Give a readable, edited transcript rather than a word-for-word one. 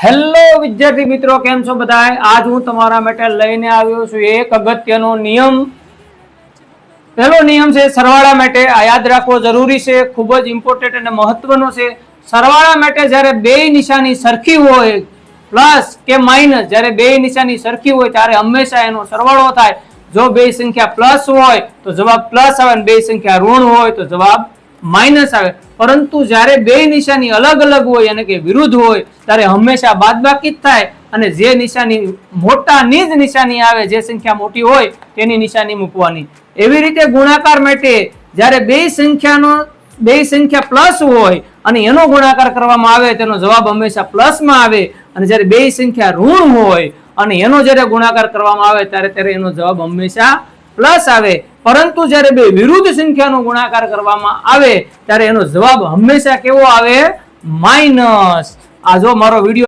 Hello વિદ્યાર્થી મિત્રો, કેમ છો બધા? આજ હું તમારા માટે લઈને આવ્યો છું એક અગત્યનો નિયમ. પહેલો નિયમ છે સરવાળા માટે. આ યાદ રાખવો જરૂરી છે, ખૂબ જ ઇમ્પોર્ટન્ટ અને મહત્વનો છે. સરવાળા માટે જ્યારે બે નિશાની સરખી હોય, પ્લસ કે માઇનસ, જ્યારે બે નિશાની સરખી હોય ત્યારે હંમેશા એનો સરવાળો થાય. જો બે સંખ્યા પ્લસ હોય તો જવાબ પ્લસ આવે, બે સંખ્યા ઋણ હોય તો જવાબ માઇનસ આવે. પરંતુ જ્યારે બે નિશાની અલગ અલગ હોય અને કે વિરુદ્ધ હોય ત્યારે હંમેશા બાદબાકી જ થાય. અને જે નિશાની મોટાની જ નિશાની આવે, જે સંખ્યા મોટી હોય તેની નિશાની મૂકવાની. એવી રીતે ગુણાકાર માટે જ્યારે બે સંખ્યા પ્લસ હોય અને એનો ગુણાકાર કરવામાં આવે તેનો જવાબ હંમેશા પ્લસમાં આવે. અને જ્યારે બે સંખ્યા ઋણ હોય અને એનો જ્યારે ગુણાકાર કરવામાં આવે ત્યારે એનો જવાબ હંમેશા પ્લસ આવે. પરંતુ જ્યારે બે વિરુદ્ધ સંખ્યાનો ગુણાકાર કરવામાં આવે ત્યારે એનો જવાબ હંમેશા કેવો આવે? માઇનસ. આ જો મારો વિડીયો